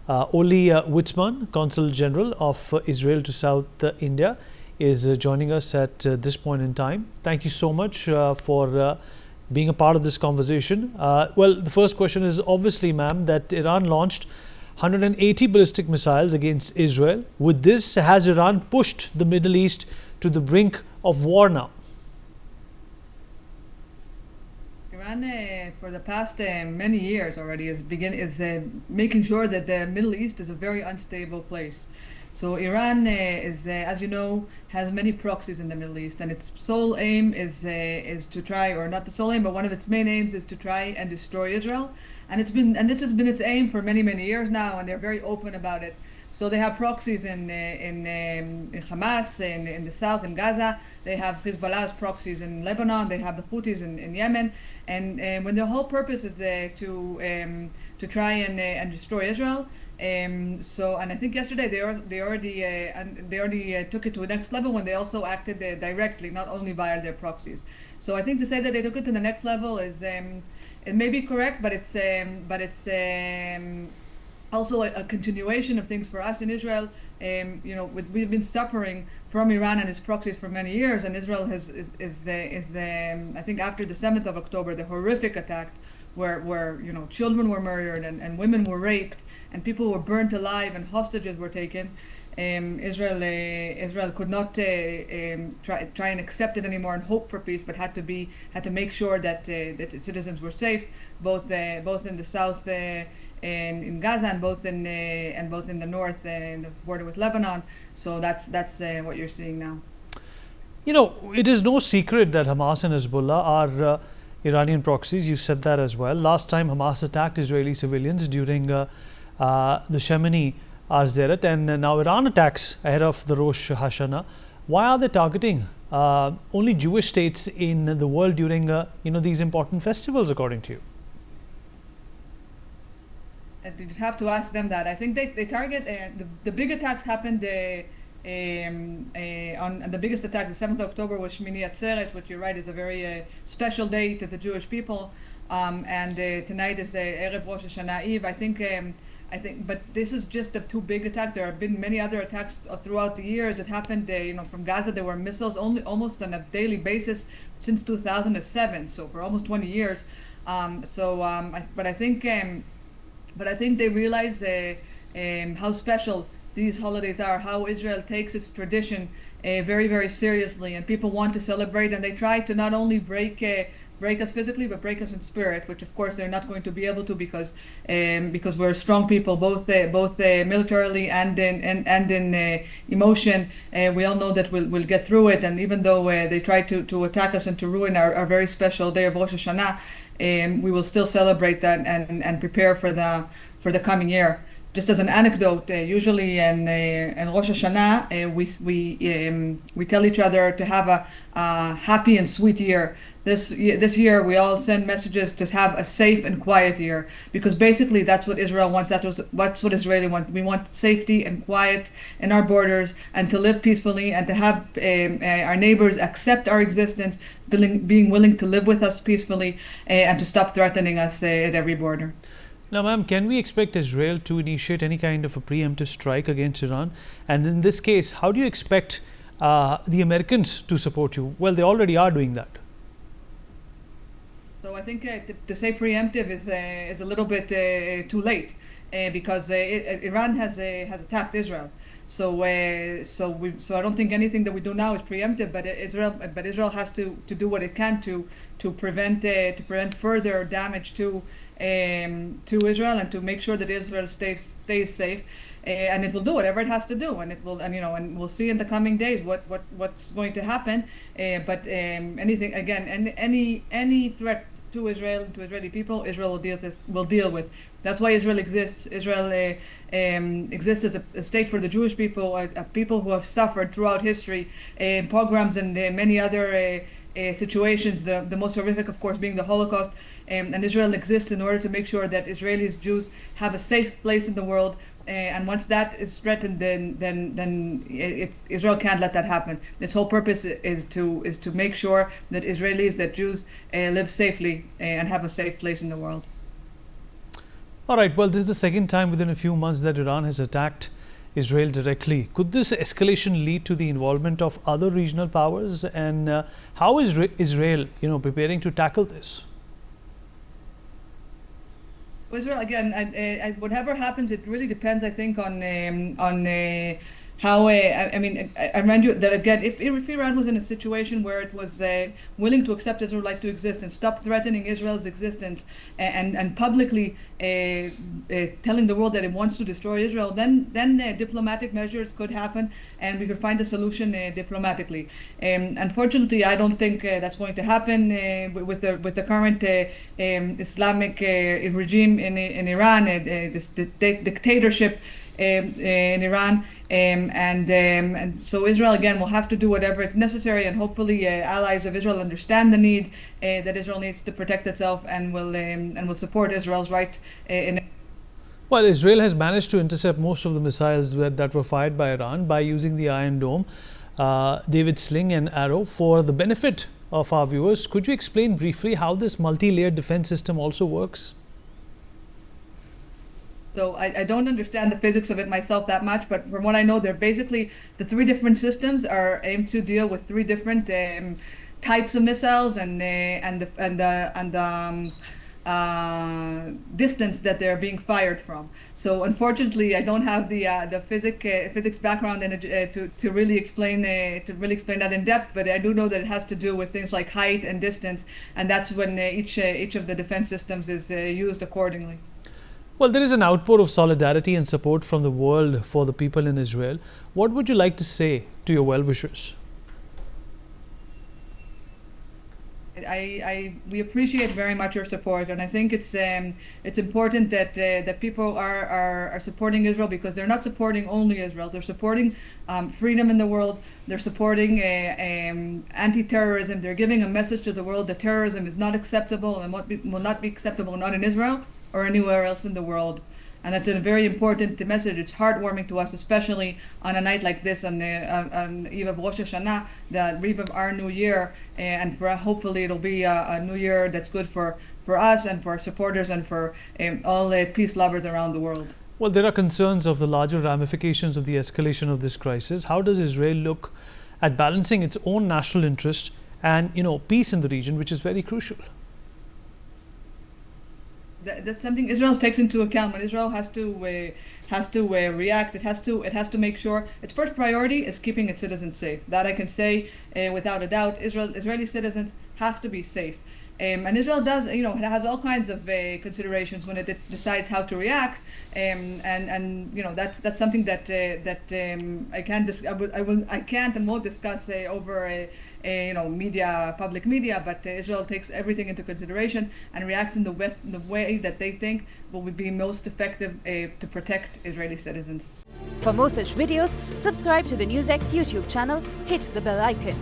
Orli Weitzman, Consul General of Israel to South India, is joining us at this point in time. Thank you so much for being a part of this conversation. Well, the first question is obviously, ma'am, that Iran launched 180 ballistic missiles against Israel. With this, has Iran pushed the Middle East to the brink of war now? Iran, for the past many years already, is making sure that the Middle East is a very unstable place. So Iran is, as you know, has many proxies in the Middle East, and its sole aim is to try, or not the sole aim, but one of its main aims is to try and destroy Israel. And this has been its aim for many years now, and they're very open about it. So they have proxies in Hamas, in the south, in Gaza. They have Hezbollah's proxies in Lebanon. They have the Houthis in Yemen. And when their whole purpose is to try and destroy Israel. And I think yesterday they already took it to the next level when they also acted directly, not only via their proxies. So I think to say that they took it to the next level is it may be correct, but it's also a continuation of things for us in Israel. We've been suffering from Iran and its proxies for many years, and Israel is I think after the 7th of October, the horrific attack where children were murdered and women were raped and people were burnt alive and hostages were taken. Israel could not try and accept it anymore and hope for peace, but had to make sure that its citizens were safe, both in the south in Gaza and both in the north in the border with Lebanon. So that's what you're seeing now. It is no secret that Hamas and Hezbollah are Iranian proxies. You said that as well. Last time Hamas attacked Israeli civilians during the Shemini Arzeret, and now Iran attacks ahead of the Rosh Hashanah. Why are they targeting only Jewish states in the world during these important festivals, according to you? You just have to ask them that. I think they target the big attacks happened on the biggest attack, the 7th of October, was Shemini Atzeret, which you're right is a very special day to the Jewish people. And tonight is Erev Rosh Hashanah Eve. I think, but this is just the two big attacks. There have been many other attacks throughout the years that happened. From Gaza, there were missiles almost on a daily basis since 2007. So for almost 20 years. But I think they realize how special these holidays are, how Israel takes its tradition very seriously, and people want to celebrate, and they try to not only break us physically, but break us in spirit, which of course they're not going to be able to because we're strong people, both militarily and in emotion. We all know that we'll get through it, and even though they try to attack us and to ruin our very special day of Rosh Hashanah, we will still celebrate that and prepare for the coming year. Just as an anecdote, usually in Rosh Hashanah, we tell each other to have a happy and sweet year. This year, we all send messages to have a safe and quiet year, because basically that's what Israel wants. That's what Israeli wants. We want safety and quiet in our borders, and to live peacefully, and to have our neighbors accept our existence, being willing to live with us peacefully, and to stop threatening us at every border. Now, ma'am, can we expect Israel to initiate any kind of a preemptive strike against Iran? And in this case, how do you expect the Americans to support you? Well, they already are doing that. So I think to say preemptive is a little bit too late, because Iran has attacked Israel. So I don't think anything that we do now is preemptive. But Israel has to do what it can to prevent further damage to Israel, and to make sure that Israel stays safe, and it will do whatever it has to do, and we'll see in the coming days what's going to happen. But anything again, any threat to Israel, to Israeli people, Israel will deal with. That's why Israel exists. Israel exists as a state for the Jewish people, a people who have suffered throughout history, pogroms and many other situations, the most horrific, of course, being the Holocaust. And Israel exists in order to make sure that Israelis, Jews, have a safe place in the world. And once that is threatened, then Israel can't let that happen. Its whole purpose is to make sure that Israelis, that Jews, live safely and have a safe place in the world. All right, well, this is the second time within a few months that Iran has attacked Israel directly. Could this escalation lead to the involvement of other regional powers? And how is Israel, preparing to tackle this? Israel, again, whatever happens, it really depends, I think, on how. I remind you that again, if Iran was in a situation where it was willing to accept Israel like to exist and stop threatening Israel's existence and publicly telling the world that it wants to destroy Israel, then diplomatic measures could happen and we could find a solution diplomatically. Unfortunately, I don't think that's going to happen with the current Islamic regime in Iran, this dictatorship in Iran, and so Israel again will have to do whatever is necessary, and hopefully allies of Israel understand the need that Israel needs to protect itself and will support Israel's right in. Well, Israel has managed to intercept most of the missiles that were fired by Iran by using the Iron Dome, David Sling and Arrow. For the benefit of our viewers, could you explain briefly how this multi-layered defense system also works? So I don't understand the physics of it myself that much, but from what I know, they're basically the three different systems are aimed to deal with three different types of missiles and the distance that they're being fired from. So unfortunately, I don't have the physics background to really explain that in depth. But I do know that it has to do with things like height and distance, and that's when each of the defense systems is used accordingly. Well, there is an outpour of solidarity and support from the world for the people in Israel. What would you like to say to your well-wishers? We appreciate very much your support, and I think it's important that people are supporting Israel, because they're not supporting only Israel. They're supporting freedom in the world. They're supporting anti-terrorism. They're giving a message to the world that terrorism is not acceptable and will not be acceptable, not in Israel or anywhere else in the world. And that's a very important message. It's heartwarming to us, especially on a night like this, on Eve of Rosh Hashanah, the eve of our new year, and hopefully it'll be a new year that's good for us and for our supporters and for all peace lovers around the world. Well, there are concerns of the larger ramifications of the escalation of this crisis. How does Israel look at balancing its own national interest and peace in the region, which is very crucial? That's something Israel takes into account when Israel has to react. It has to make sure its first priority is keeping its citizens safe. That I can say without a doubt. Israeli citizens have to be safe. And Israel does, it has all kinds of considerations when it decides how to react, and that's something that I can't and won't discuss over public media. But Israel takes everything into consideration and reacts in the way that they think will be most effective to protect Israeli citizens. For more such videos, subscribe to the NewsX YouTube channel, hit the bell icon.